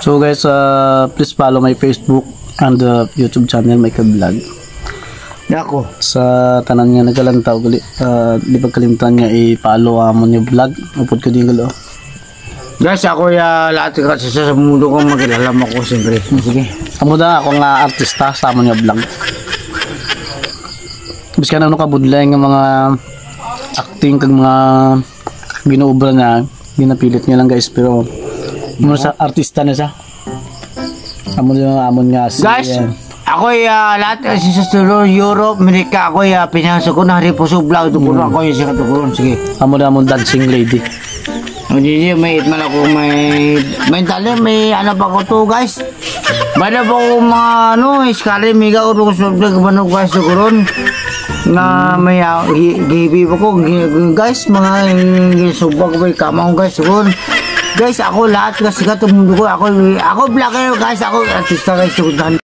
So guys, please follow my Facebook and YouTube channel, Michael Vlog. Ako. Sa tanan nga nagalantaw gali, di pagkalimutan nga i-follow amon yung vlog. Upod ko din galo. Guys, ako lahat kasi sa mundo ko magkilala mo ko siyempre. Sige. Amo da ako nga artista sa amon yung vlog. Bis ka na kabudlay nga mga acting kag mga ginuubra na ginapilit niya lang guys, pero mo sa artista na siya. Amon nga si guys, ako lahat kasi sa Europe, Amerika, ako pinasok ko na rin po sa vlog. Tukunan ako yung siya katukunan. Sige. Amon dancing lady. Hindi, may itman ako, may tali, may ano pa ko to guys. Bada pa ko mga iskali, miga ko ko sa vlog, manog guys, tukunan. Na may gibi pa ko, guys, mga subag ko, kamang guys, tukunan. Guys, ako lahat kasi katumundo ko, ako vlogger guys, ako artista guys, tukunan.